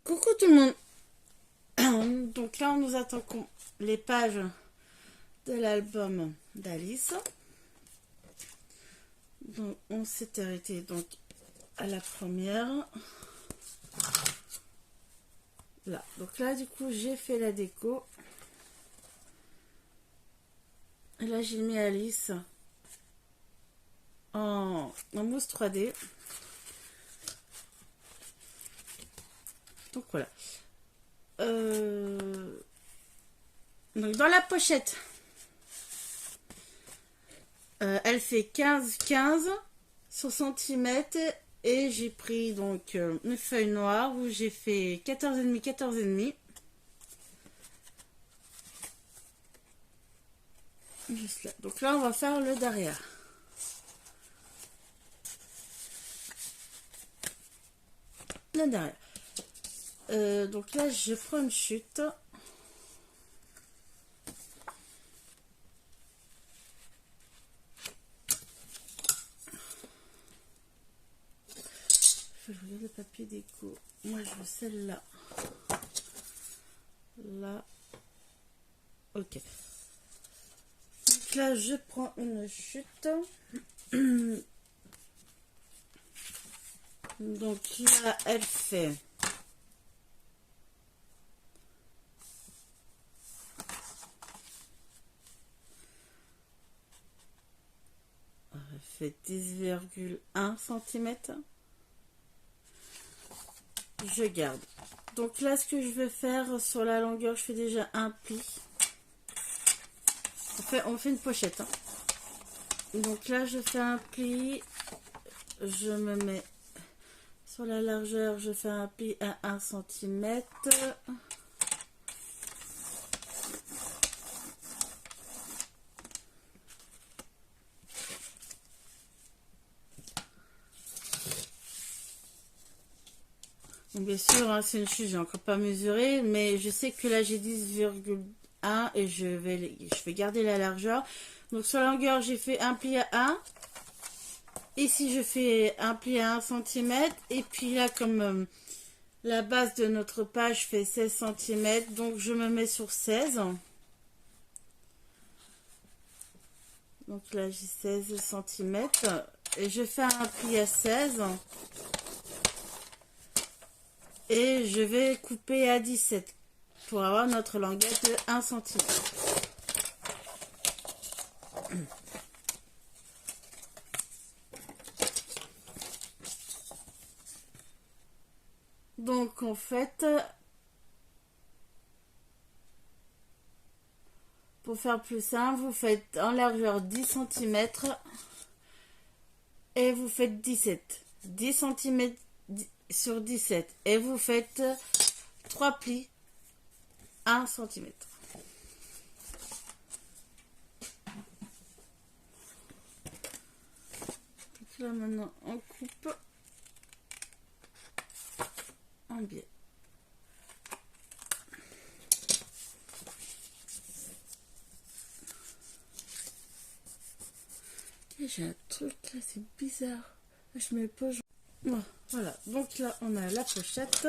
Coucou tout le monde. Donc là, nous attaquons les pages de l'album d'Alice. Donc on s'est arrêté donc à la première. Là. Donc là, du coup, j'ai fait la déco. Et là, j'ai mis Alice en mousse 3D. Donc voilà. Donc dans la pochette, elle fait 15 sur centimètres et j'ai pris donc une feuille noire où j'ai fait 14,5. Juste là. Donc là, on va faire le derrière. Le derrière. Donc là, je prends une chute. Je vais regarder le papier déco. Moi, je veux celle-là. Là. Ok. Donc là, je prends une chute. Donc là, elle fait... Elle fait 10,1 cm. Je garde. Donc là, ce que je vais faire sur la longueur, je fais déjà un pli. On fait une pochette. Hein. Donc là, je fais un pli. Je me mets sur la largeur, je fais un pli à 1 cm. Donc bien sûr, hein, c'est une chute, j'ai encore pas mesuré, mais je sais que là j'ai 10,1 et je vais garder la largeur. Donc sur la longueur, j'ai fait un pli à 1. Ici, je fais un pli à 1 cm. Et puis là, comme la base de notre page fait 16 cm, donc je me mets sur 16. Donc là, j'ai 16 cm. Et je fais un pli à 16. Et je vais couper à 17 pour avoir notre languette de 1 cm. Donc en fait, pour faire plus simple, vous faites en largeur 10 cm et vous faites 17. 10 cm sur 17 et vous faites 3 plis 1 cm. Donc là maintenant on coupe en biais. Et j'ai un truc là, c'est bizarre. Je me pose. Voilà, donc là on a la pochette.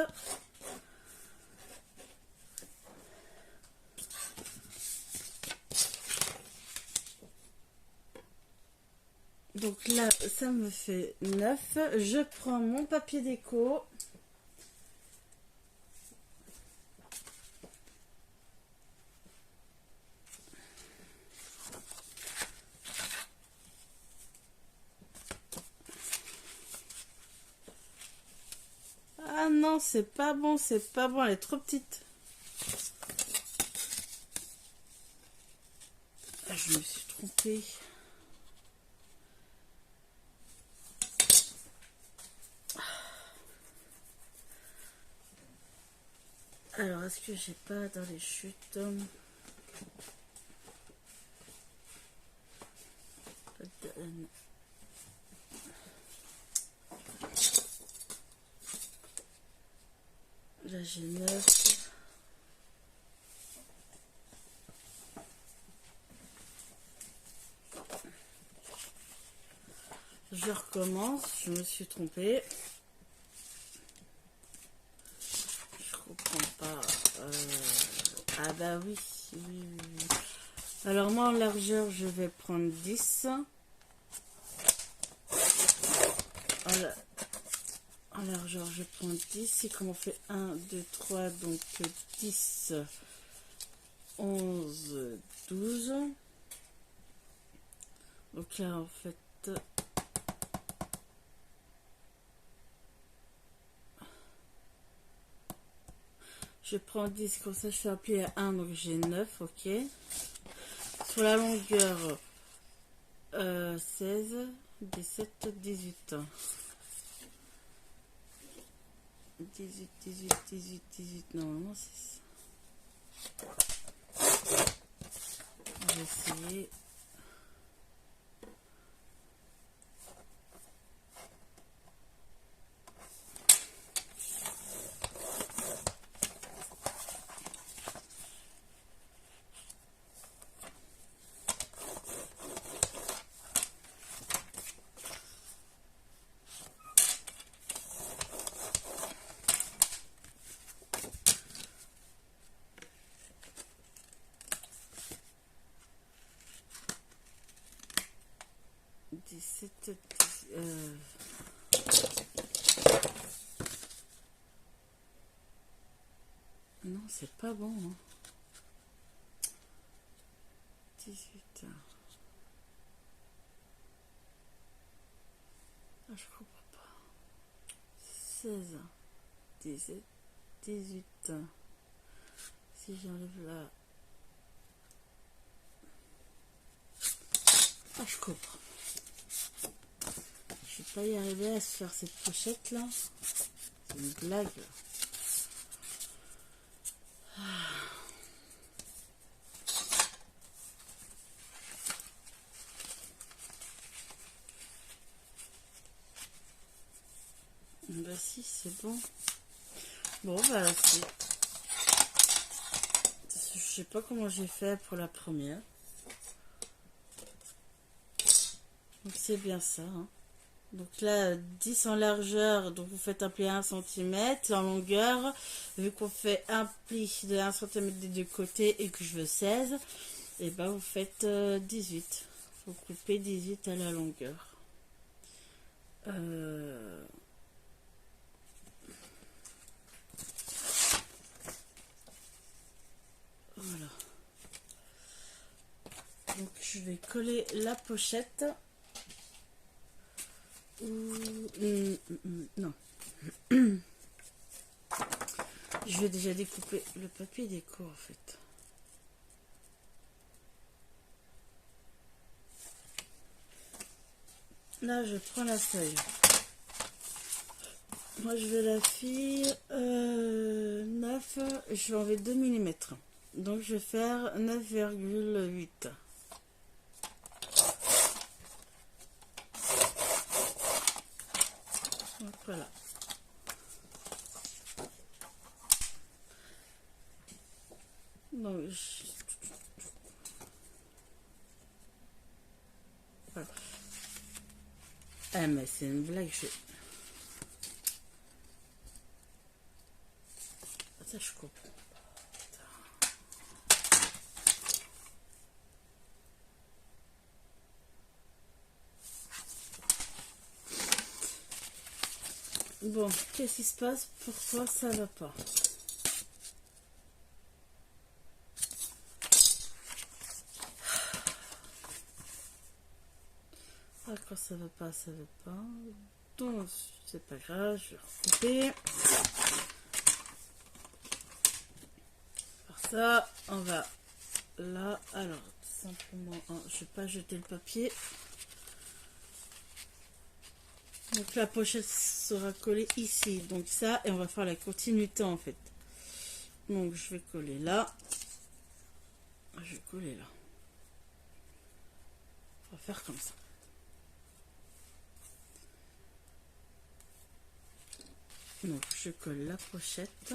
Donc là, ça me fait 9. Je prends mon papier déco. Ah non, c'est pas bon, c'est pas bon, elle est trop petite. Ah, je me suis trompée. Alors, est-ce que j'ai pas dans les chutes? Là, j'ai 9. Je recommence, je me suis trompée. Je comprends pas. Ah bah oui, oui, oui, oui. Alors moi en largeur je vais prendre 10. En largeur je prends 10. Et comme on fait 1, 2, 3, donc 10, 11, 12. Donc là en fait... Je prends 10, comme ça je fais un pli à 1, donc j'ai 9, ok. Sur la longueur, 16, 17, 18. 18, 18, 18, 18, normalement c'est ça. On va essayer. Non, c'est pas bon. Hein. 18. Ah, je comprends pas. 16, 17, 18. Si j'enlève là. Ah, je comprends. Je vais pas y arriver à se faire cette pochette là. C'est une blague. Bah si, c'est bon. Bon, bah c'est... Je sais pas comment j'ai fait pour la première. Donc c'est bien ça. Hein. Donc là, 10 en largeur, donc vous faites un pli à 1 cm. En longueur, vu qu'on fait un pli de 1 cm des deux côtés et que je veux 16, et ben vous faites 18. Vous coupez 18 à la longueur. Voilà. Donc je vais coller la pochette. Non. Je vais déjà découper le papier déco en fait. Là je prends la feuille. Moi je vais la fille 9, je vais enlever 2 mm. Donc je vais faire 9,8. Donc voilà. Donc voilà. Ah mais c'est une blague. Ça je coupe. Bon, qu'est-ce qui se passe? Pourquoi ça va pas? Ah, quand ça va pas, ça va pas. Donc, c'est pas grave, je vais recouper. Par ça, on va là. Alors, simplement, je vais pas jeter le papier. Donc, la pochette sera collée ici. Donc, ça, et on va faire la continuité en fait. Donc, je vais coller là. Je vais coller là. On va faire comme ça. Donc, je colle la pochette.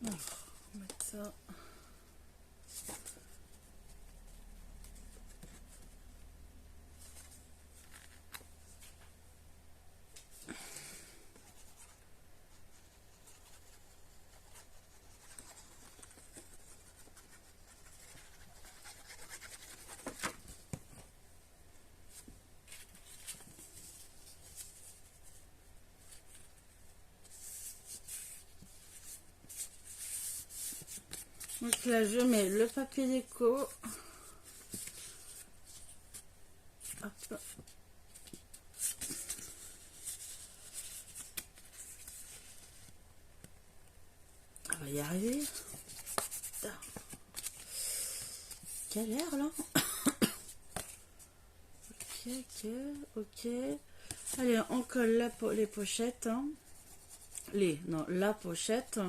Alors, on va mettre ça. Donc là, je mets le papier déco. Hop. On va y arriver. Putain. Galère là. Ok. Allez, on colle les pochettes. Hein. La pochette.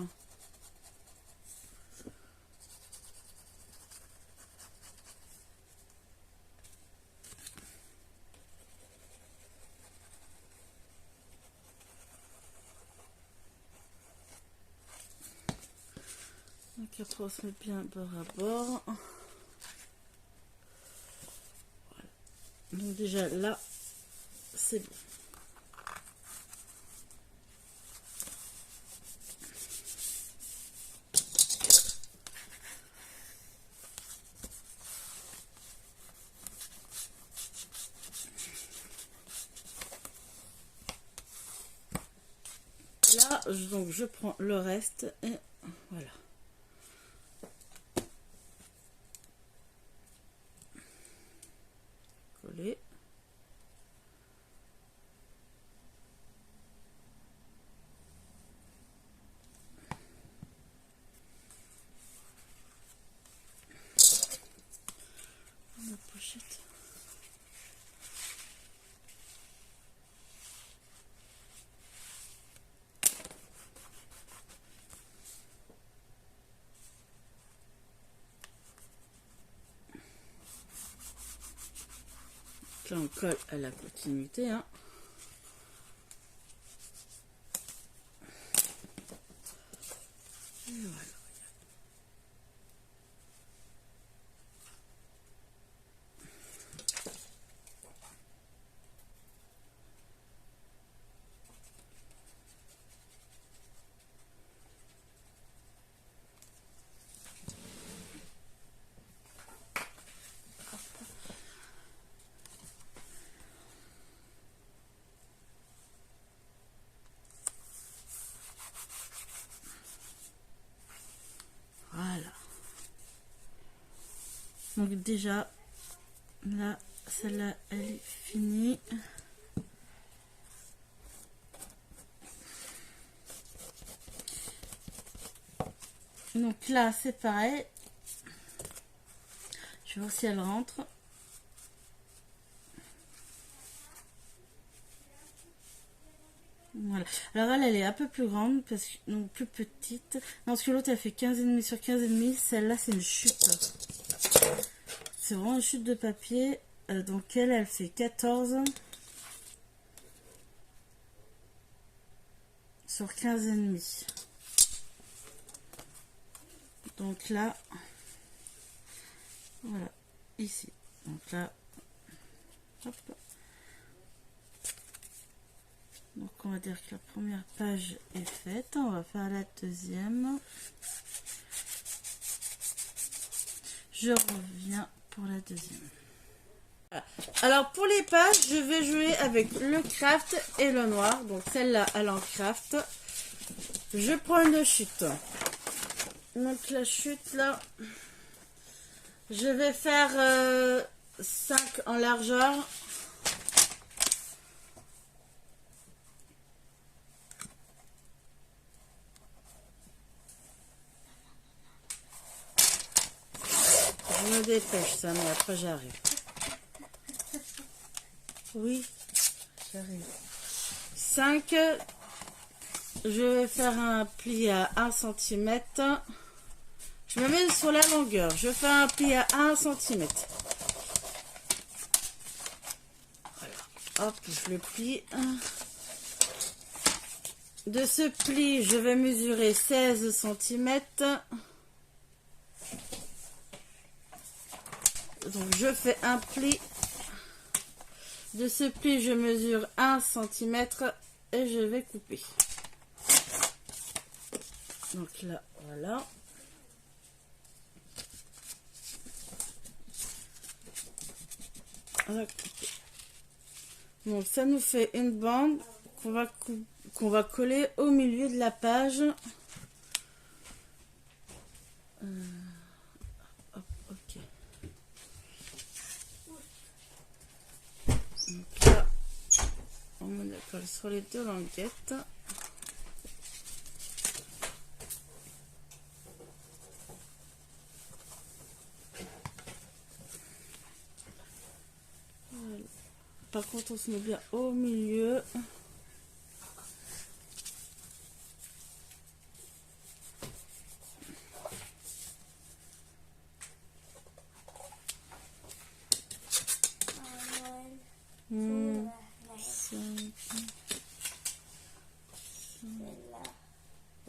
Donc après on se met bien bord à bord. Voilà. Donc déjà là, c'est bon. Là, donc je prends le reste et voilà. Coller. La pochette. Là, on colle à la continuité. Hein. Et voilà. Voilà. Donc déjà, là, celle-là, elle est finie. Donc là, c'est pareil. Je vais voir si elle rentre. Voilà. Alors elle est un peu plus grande, parce que, donc plus petite. Non, parce que l'autre, elle fait 15,5 sur 15,5. Celle-là, c'est une chute. C'est vraiment une chute de papier. Donc elle fait 14 sur 15,5. Donc là, voilà, ici. Donc là, hop. Donc on va dire que la première page est faite. On va faire la deuxième. Je reviens pour la deuxième. Voilà. Alors pour les pages, je vais jouer avec le craft et le noir. Donc celle-là, elle en craft. Je prends une chute. Donc la chute là, je vais faire 5 en largeur. Je me dépêche ça, mais après j'arrive. Oui, j'arrive. 5. Je vais faire un pli à 1 cm. Je me mets sur la longueur. Je fais un pli à 1 cm. Voilà. Hop, je le plie. De ce pli, je vais mesurer 16 cm. Donc je fais un pli. De ce pli, je mesure 1 cm et je vais couper. Donc là, voilà. On va couper. Donc ça nous fait une bande qu'on va coller au milieu de la page. colle sur les deux languettes. Voilà. Par contre, on se met bien au milieu.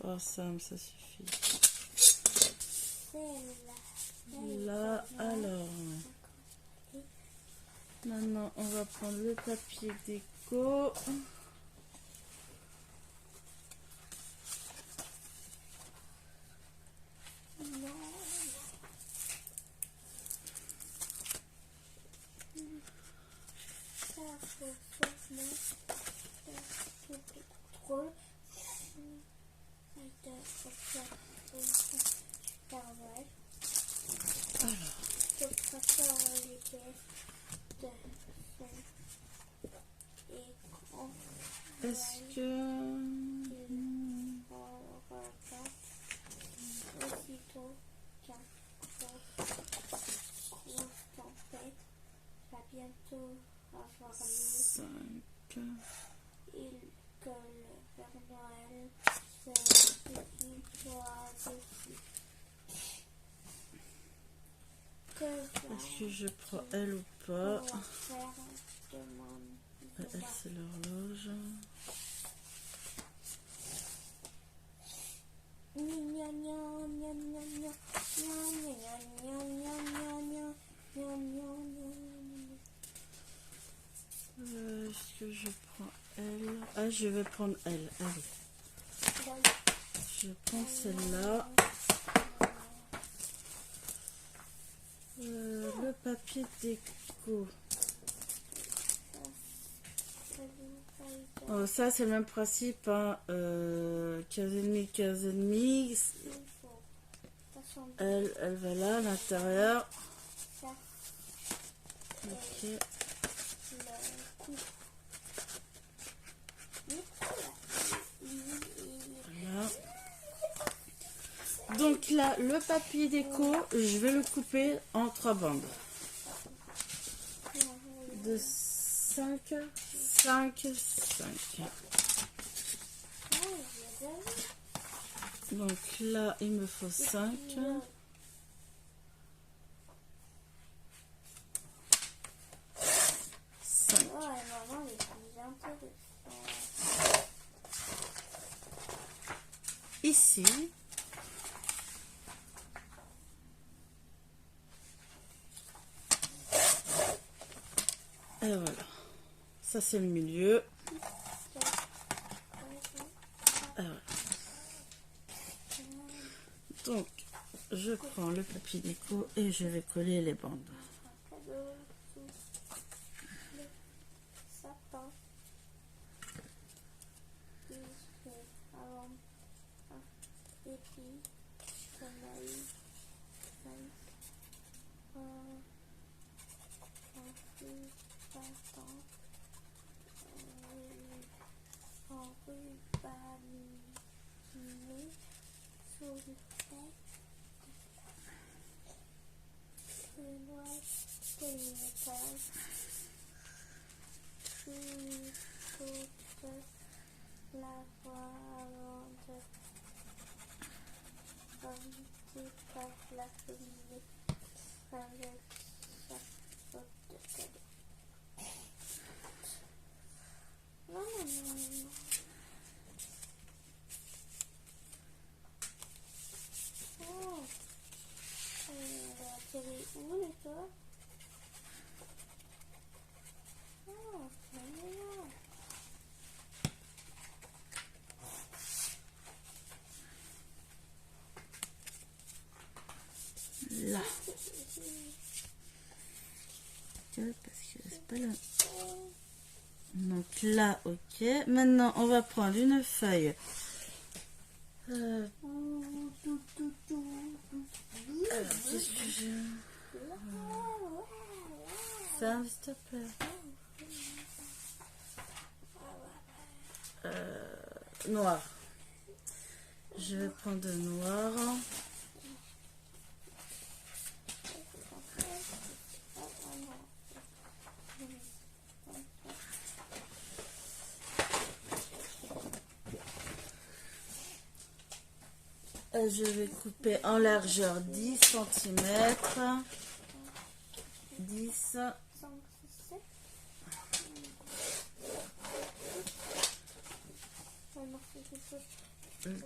Oh Sam, ça suffit. Là, alors. Maintenant, on va prendre le papier déco. Est-ce que... bientôt avoir lieu 5. et que le Père Noël se soit dessus. Est-ce que je prends elle ou pas? Elle, c'est l'horloge. Est-ce que je prends elle? Ah, je vais prendre elle. Allez. Je prends celle-là. Le papier déco. Oh, ça, c'est le même principe. Hein. 15,5, 15,5. Elle va là, à l'intérieur. Ok. Voilà. Donc là, le papier déco, je vais le couper en 3 bandes. De 5, 5, 5. Donc là, il me faut 5. 5. Ici. Et voilà. Ça, c'est le milieu. Et voilà. Donc, je prends le papier déco et je vais coller les bandes. La voix avant de par la cheminée avec sa faute de cadeau. Non, non, non, non. Oh, elle a atterri où les toi? Oh, c'est mignon. Là. Parce que c'est pas là. Donc là, ok. Maintenant, on va prendre une feuille. Alors, qu'est-ce que j'ai? Ça, s'il te plaît. noir. Je vais prendre de noir. Je vais couper en largeur 10 cm. 10. 5, 6, 7. Non, c'est quelque chose.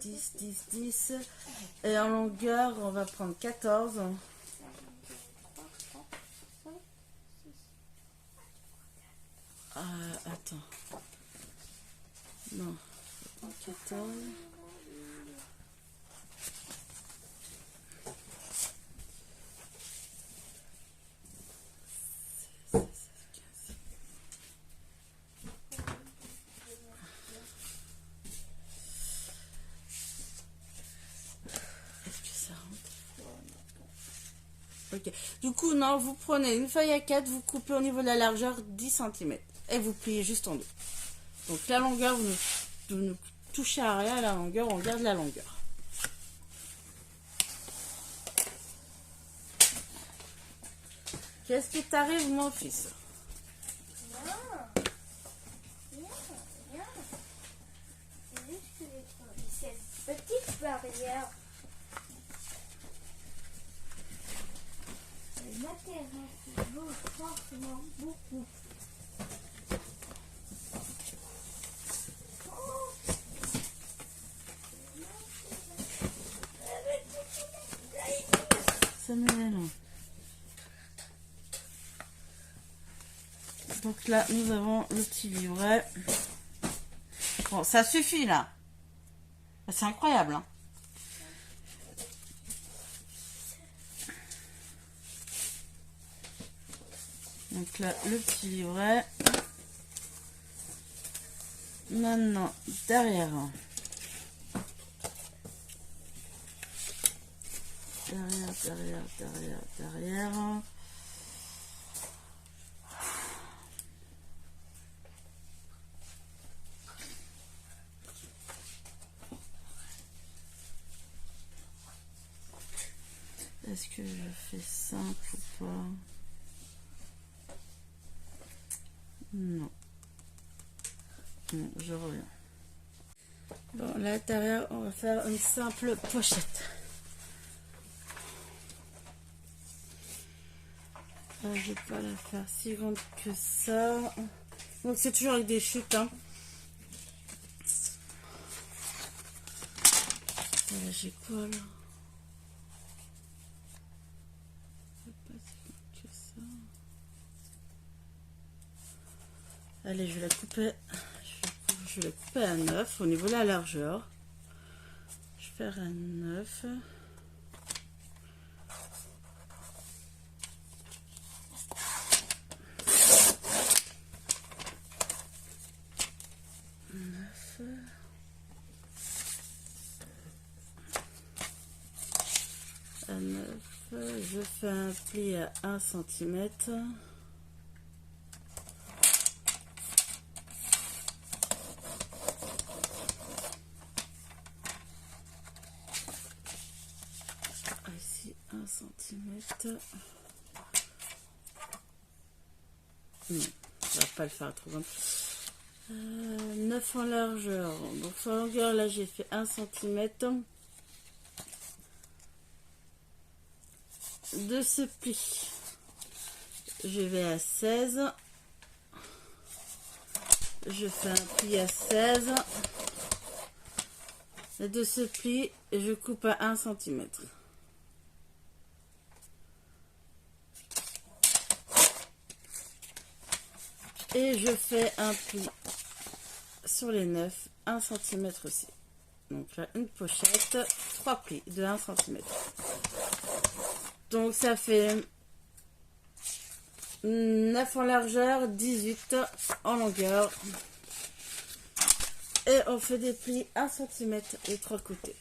10, 10, 10. Et en longueur, on va prendre 14. 1, 2, 3, 4, 5, 6. Attends. Non. 14. Ok. Du coup, non, vous prenez une feuille à 4, vous coupez au niveau de la largeur 10 cm. Et vous pliez juste en deux. Donc la longueur, vous ne touchez à rien à la longueur, on garde la longueur. Qu'est-ce qui t'arrive, mon fils? Rien. Rien. Rien. C'est juste que cette petite barrière. Le matériel vaut forcément beaucoup. Ça me mélange. Donc là, nous avons le petit livret. Bon, ça suffit là. C'est incroyable. Hein. Donc là, le petit livret. Maintenant, derrière. Derrière. Est-ce que je fais simple ou pas? Non. Non, je reviens. Bon, là, derrière, on va faire une simple pochette. Je vais pas la faire si grande que ça. Donc, c'est toujours avec des chutes. Hein. J'ai quoi là? Pas si grande que ça. Allez, je vais la couper. Je vais la couper à 9 au niveau de la largeur. Je vais faire à 9. À 9, je fais un pli à 1 cm. Ici 1 cm. Non, on va pas le faire trop grand. 9 en largeur. Donc sur la longueur, là j'ai fait 1 cm. De ce pli, je vais à 16. Je fais un pli à 16. Et de ce pli, je coupe à 1 cm. Et je fais un pli sur les 9, 1 cm aussi. Donc là, une pochette, 3 plis de 1 cm. Donc ça fait 9 en largeur, 18 en longueur. Et on fait des plis 1 cm des 3 côtés.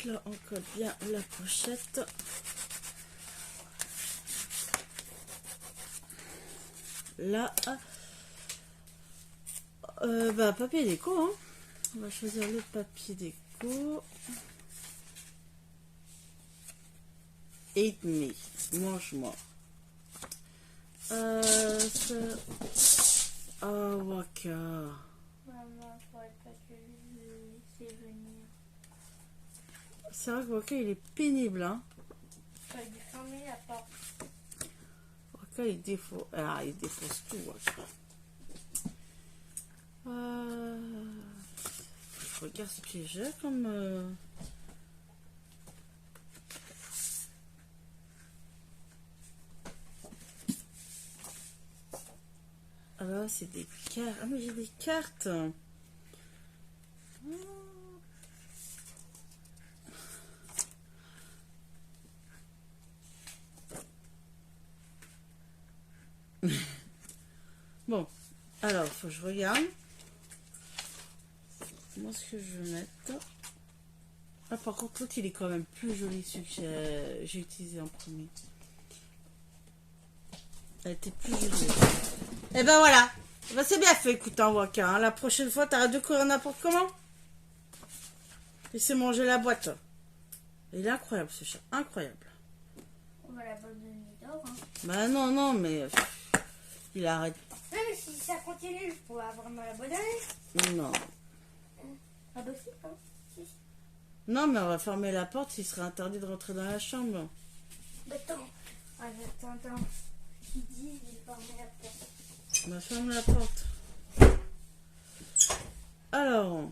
là, on colle bien la pochette. Là, papier déco, hein. On va choisir le papier déco. Eat me, mange-moi. Waka. Maman, faudrait pas que je le laisse venir. C'est vrai que Waka, il est pénible, hein. J'aurais dû fermer la porte. Waka, il défonce tout, Waka. Je regarde ce que j'ai comme... Alors, c'est des cartes. Ah, mais j'ai des cartes. Bon, alors, faut que je regarde. Moi, ce que je vais mettre. Ah, par contre, l'autre, il est quand même plus joli, celui que j'ai utilisé en premier. Elle était plus jolie. Et ben voilà. Ben, c'est bien fait, écoute, en Waka. Hein. La prochaine fois, t'arrêtes de courir n'importe comment. Laissez manger la boîte. Il est incroyable, ce chat. Incroyable. On va l'abandonner dehors. Hein. Bah non, non, mais... il arrête. Non, mais si ça continue, je pourrais vraiment l'abandonner. Non. Ah bah si, hein. Si. Non, mais on va fermer la porte. Il serait interdit de rentrer dans la chambre. Bah attends. Ah, attends. Qui dit, j'ai fermé la porte. On va fermer la porte. Alors...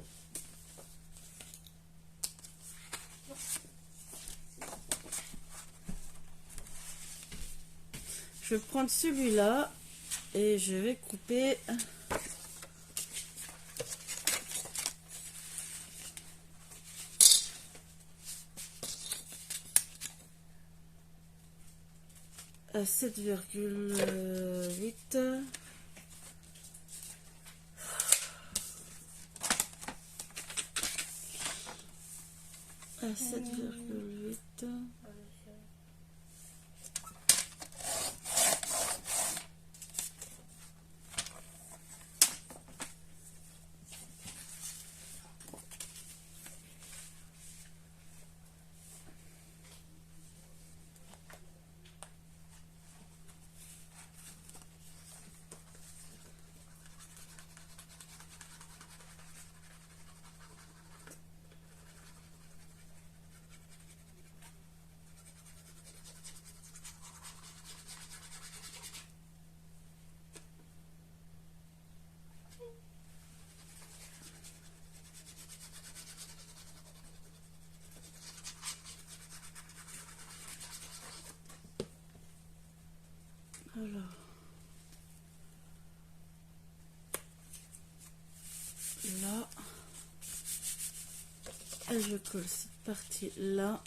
je vais prendre celui-là et je vais couper... à 7,8. À 7,8. Alors, là, et je colle cette partie là.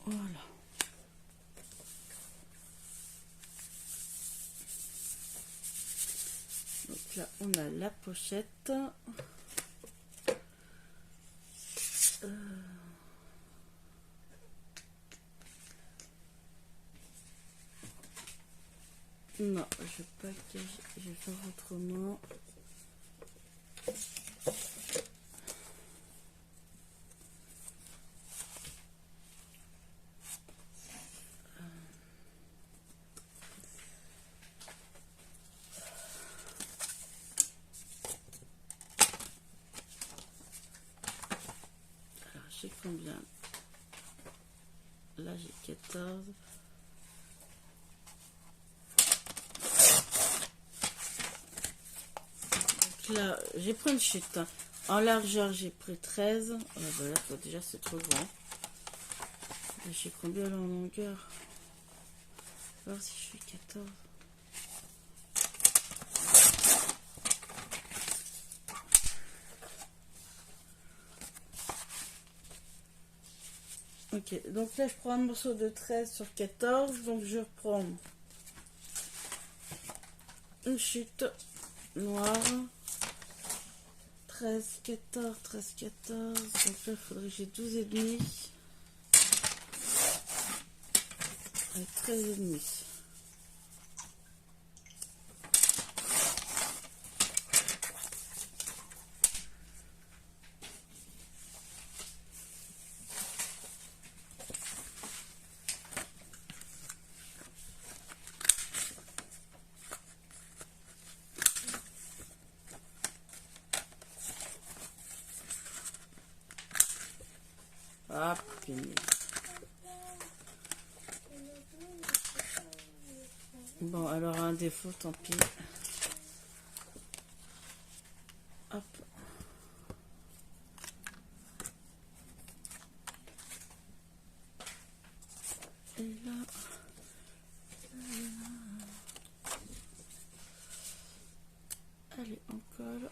Voilà. Donc là, on a la pochette. Non, je package, je vais faire autrement. Alors, j'ai combien? Là, j'ai 14. là, j'ai pris une chute. En largeur, j'ai pris 13. Ah, bah là, déjà, c'est trop grand. J'ai combien en longueur? On va voir si je fais 14. Ok, donc là je prends un morceau de 13 sur 14, donc je reprends une chute noire, 13, 14, 13, 14, donc là il faudrait que j'ai 12 et demi, et 13 et demi. Ah, punaise. Bon, alors un défaut, tant pis. Hop. Et là. Allez, on colle.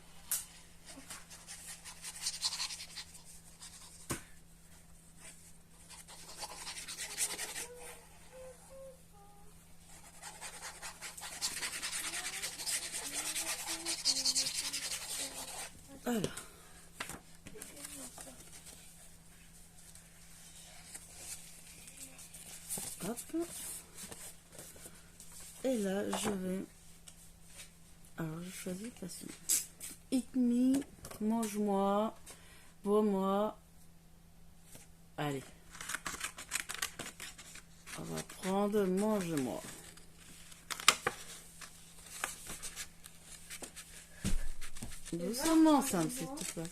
Voilà. Hop. Et là, je vais... Alors, je choisis passion. Eat me, mange-moi, bois-moi. Allez. On va prendre mange-moi. Doucement, Sam, s'il te plaît.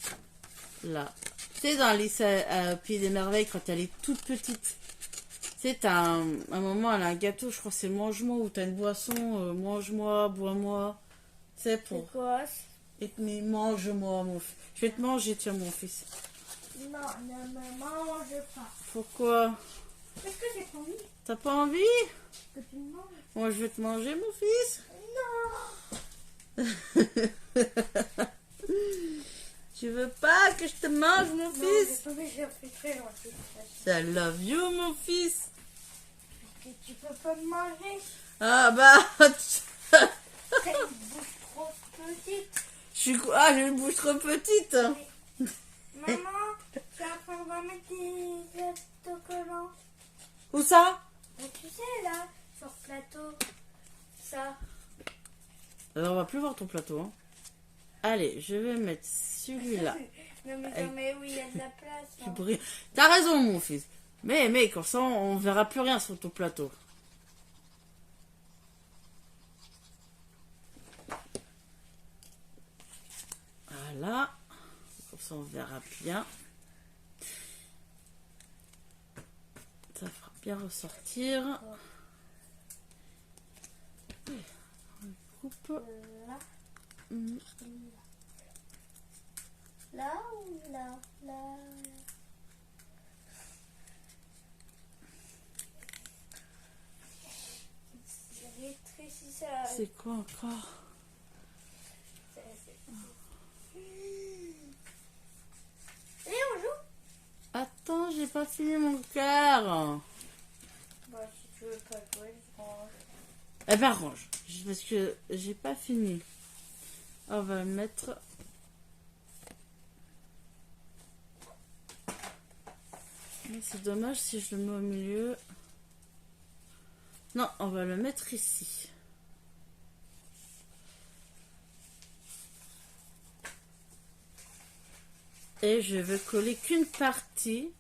Là. Tu sais, dans Alice à Pays des Merveilles, quand elle est toute petite, tu sais, t'as un moment, elle a un gâteau, je crois que c'est mange-moi, ou t'as une boisson, mange-moi, bois-moi. Tu sais, pour... C'est quoi? Et mais mange-moi, mon fils. Je vais te manger, tiens, mon fils. Non, ne me mange pas. Pourquoi? Parce que j'ai pas envie T'as pas envie? que tu me manges. Moi, je vais te manger, mon fils. Non. Tu veux pas que je te mange, mon Non, fils? j'ai pas envie, j'ai fait très gentil. I love you, mon fils. Que tu peux pas me manger. Ah bah, T'as une bouche trop petite. j'ai une bouche trop petite. Maman, tu as on va mettre des autocollants. Où ça? Tu sais, là, sur le plateau. Ça. Alors, on va plus voir ton plateau. Hein. Allez, je vais mettre celui-là. Non, mais non, mais oui, il y a de la place. Tu Hein. brilles. T'as raison, mon fils. Mais, comme ça, on verra plus rien sur ton plateau. Voilà. Comme ça, on verra bien. Ça fera bien ressortir. On coupe. Là. Mhm. Là ou là? Là. Ça. C'est quoi encore? Et on joue? Attends, j'ai pas fini mon cœur. Bah, si tu veux pas jouer, je range. Eh ben range, parce que j'ai pas fini. On va le mettre. C'est dommage si je le mets au milieu. Non, on va le mettre ici. Et je vais coller qu'une partie.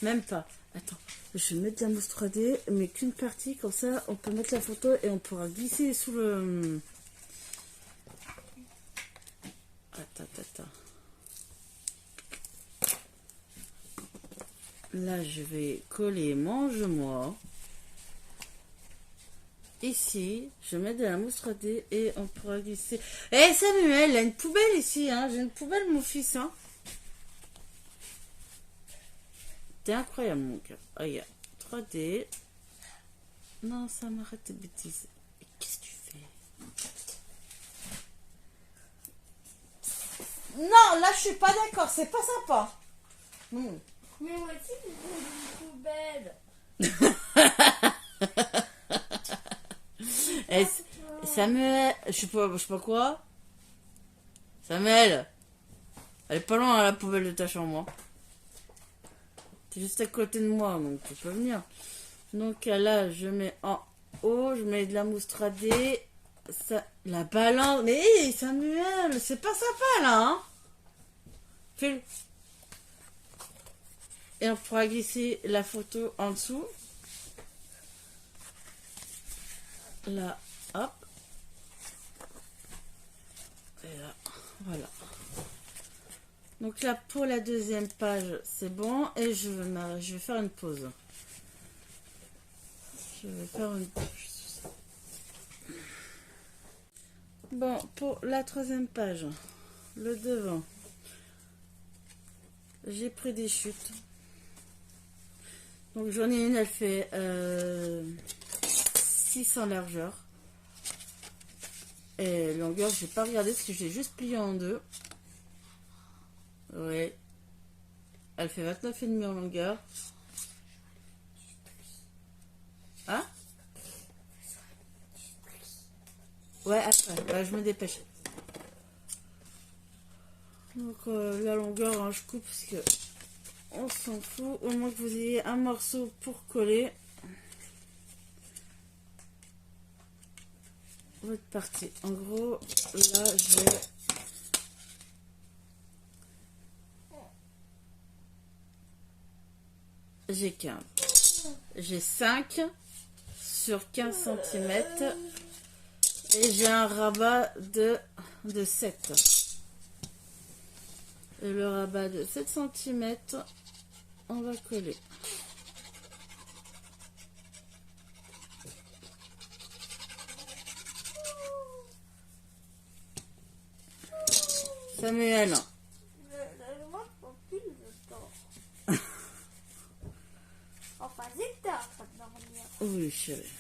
Même pas. Attends, je vais mettre de la mousse 3D, mais qu'une partie, comme ça, on peut mettre la photo et on pourra glisser sous le... Attends. Là, je vais coller mange-moi. ici, je mets de la mousse 3D et on pourra glisser. Eh Samuel, il y a une poubelle ici, hein. J'ai une poubelle, mon fils, hein. T'es incroyable, mon cœur. Regarde, 3D. Non, ça m'arrête tes bêtises. Qu'est-ce que tu fais? Non, là, je suis pas d'accord. C'est pas sympa. Non. Mais moi aussi, j'ai une poubelle. Eh, Samuel, je sais pas quoi. Samuel, elle est pas loin, la poubelle de ta chambre. Hein. T'es juste à côté de moi, donc tu peux venir. Donc là, je mets en haut, je mets de la mousse 3D. Ça, la balance. Mais hey, Samuel, c'est pas sympa là, hein. Fais-le. Et on pourra glisser la photo en dessous. Là, hop. Et là, voilà. Donc là, pour la deuxième page, c'est bon. Et je vais faire une pause. Je vais faire une pause. Bon, pour la troisième page, le devant, j'ai pris des chutes. Donc j'en ai une, elle fait 6 en largeur. Et longueur, je n'ai pas regardé parce que j'ai juste plié en deux. Oui. Elle fait 29,5 en longueur. Hein? Ouais, après, bah, je me dépêche. Donc la longueur, hein, je coupe parce que on s'en fout. Au moins que vous ayez un morceau pour coller. Votre partie. En gros, là, j'ai 15. J'ai 5 sur 15 cm. Et j'ai un rabat de 7. Et le rabat de 7 cm, on va coller. Samuel. Moi, je peux plus le temps. Enfin, c'est tard, ça de dormir. Oui, chérie.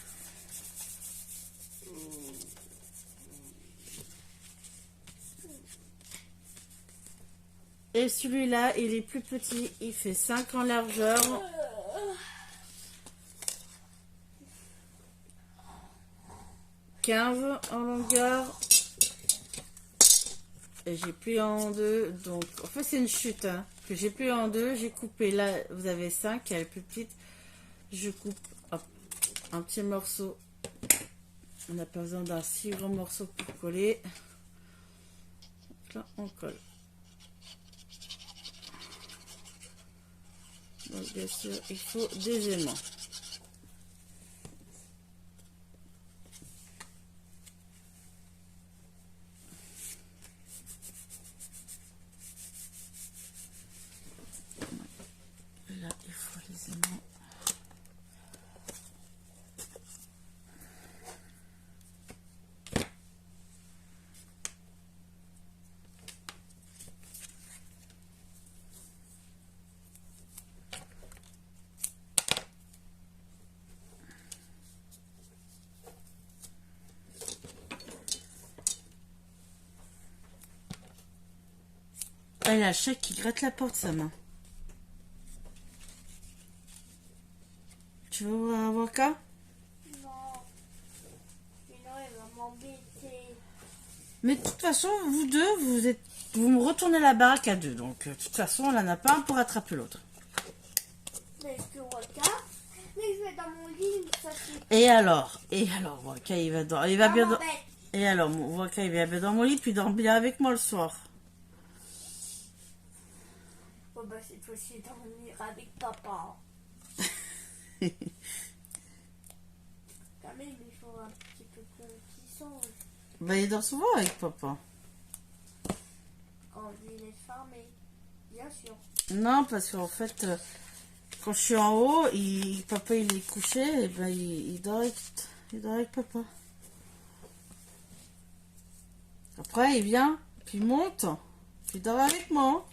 Et celui-là, il est plus petit. Il fait 5 en largeur. 15 en longueur. Et j'ai plié en deux. Donc, en fait, c'est une chute. Hein, que j'ai plié en deux. J'ai coupé. Là, vous avez 5. Elle est plus petite. Je coupe hop, un petit morceau. On n'a pas besoin d'un si grand morceau pour coller. Donc là, on colle. Donc, bien sûr, il faut des aimants. Là, il faut les aimants. Elle a un chat qui gratte la porte, sa main. Tu veux voir un avocat? Non. Sinon, il va m'embêter. Mais de toute façon, vous deux, vous me retournez la baraque à deux. Donc, de toute façon, on en a pas un pour attraper l'autre. Mais je te regarde. Mais je vais dans mon lit, ça c'est... Et alors, Waka, il va bien m'embête. Et alors, Waka, il va bien dans mon lit, puis il dort bien avec moi le soir. Oh bah cette fois-ci, dormir avec papa. Quand même, il faut un petit peu qu'il songe. Bah, il dort souvent avec papa. Quand il est fermé, bien sûr. Non, parce qu'en fait, quand je suis en haut, papa il est couché, et ben il dort Il dort avec papa. Après, il vient, puis il monte, puis il dort avec moi.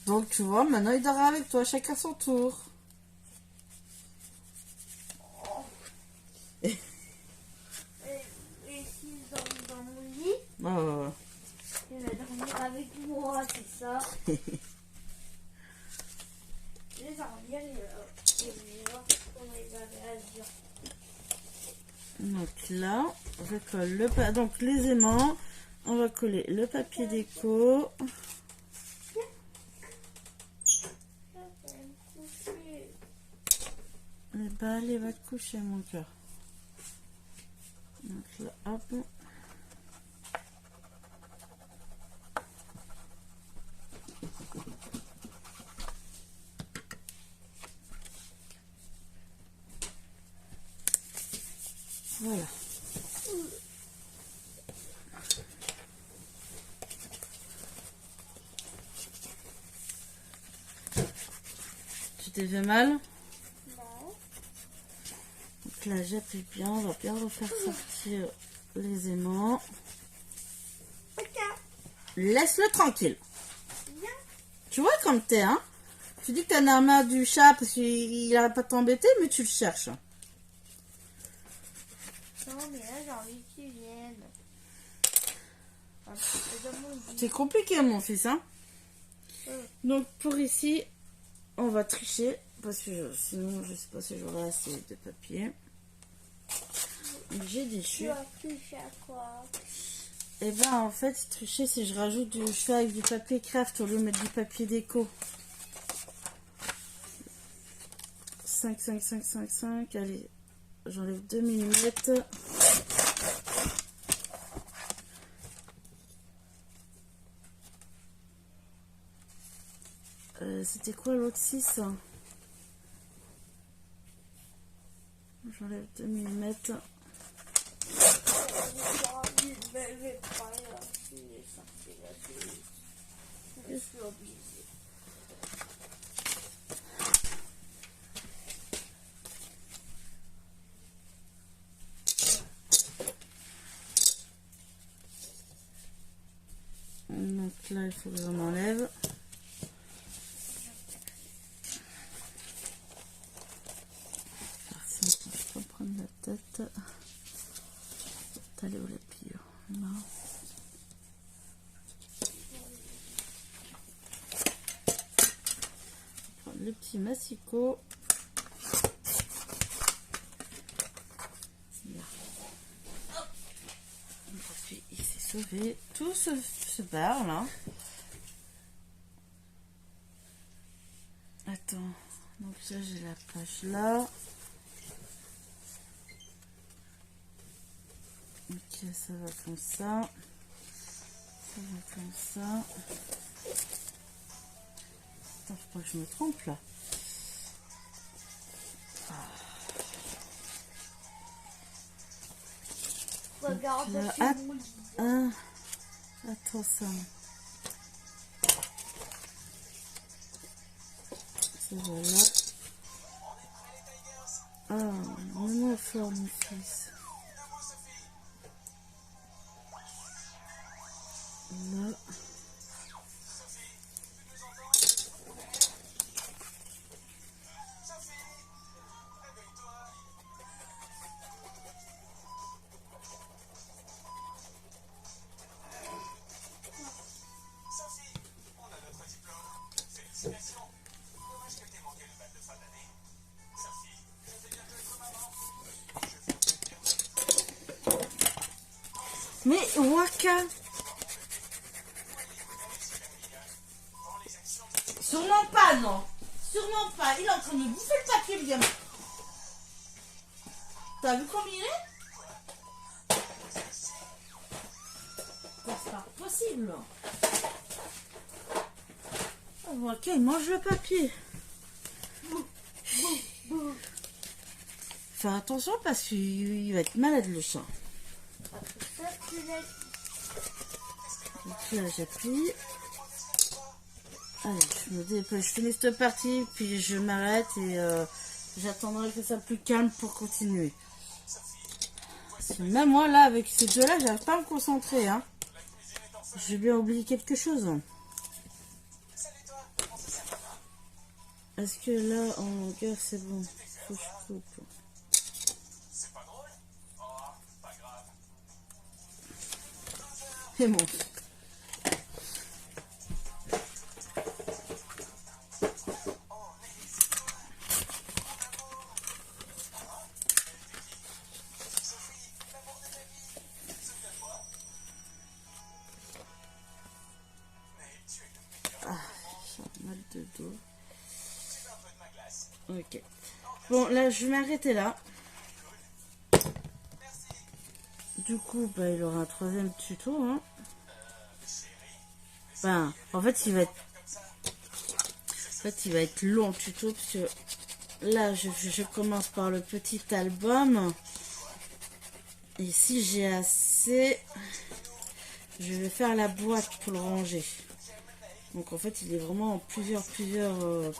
Donc, tu vois, maintenant, il dort avec toi, chacun son tour. Et s'il dort dans mon lit, Oh. il va dormir avec moi, c'est ça. Je vais dormir et voir comment il va réagir. Donc là, je colle donc les aimants. On va coller le papier déco. Et bah, allez, va te coucher, mon cœur. Donc là, hop. Voilà. Tu t'es fait mal? Non. Donc là, j'appuie bien. On va bien refaire sortir les aimants. Ok. Laisse-le tranquille. Bien. Tu vois comme t'es, hein? Tu dis que t'as un marre du chat parce qu'il n'arrête pas de t'embêter, mais tu le cherches. Non, mais là, j'ai envie qu'ils viennent. C'est compliqué, mon fils, hein? Donc, pour ici, on va tricher. Parce que sinon, je sais pas si j'aurai assez de papier. J'ai des Tu chutes. vas toucher à quoi? Et ben, en fait, tricher, si je rajoute je fais avec du papier craft au lieu de mettre du papier déco. 5, 5, 5, 5, 5. Allez, j'enlève 2 mm. C'était quoi l'autre 6? J'enlève 2 mm. Je suis obligée. Donc là, il faut que j'en enlève. Je peux prendre la tête. T'allais où la pire? Non. Prendre le petit massicot. Là. Et puis il s'est sauvé. Tout se barre là. Attends. Donc là j'ai la page là. Ok, ça va comme ça. Ça va comme ça. Attends, faut pas que je me trompe là. Regarde, Là, c'est mon lit. Attends ça. Ça va là. Ah, mets-moi fort mon fils. Là. Mais Waka, sûrement pas, non. Sûrement pas. Il est en train de me bouffer le papier, le gamin. T'as vu combien il est? C'est pas possible. Oh, Waka, il mange le papier. Faire attention parce qu'il va être malade, le chat. Donc là, j'appuie. Allez, je me dépêche, je finis cette partie, puis je m'arrête et j'attendrai que ça soit plus calme pour continuer. Parce que même moi, là, avec ces deux-là, j'arrive pas à me concentrer, hein. J'ai bien oublié quelque chose. Est-ce que là, en longueur, c'est bon? Faut que je coupe. C'est bon. Ah, j'ai mal de dos. Ok. Bon, là, je vais m'arrêter là. Du coup, bah, il aura un troisième tuto. Hein. Ben, en fait, il va être long le tuto parce que là, je commence par le petit album. Et si j'ai assez, je vais faire la boîte pour le ranger. Donc en fait, il est vraiment en plusieurs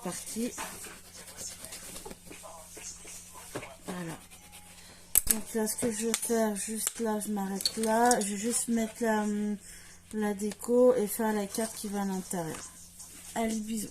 parties. Voilà. Donc là, ce que je vais faire, juste là, je m'arrête là. Je vais juste mettre la déco et faire la carte qui va à l'intérieur. Allez, bisous.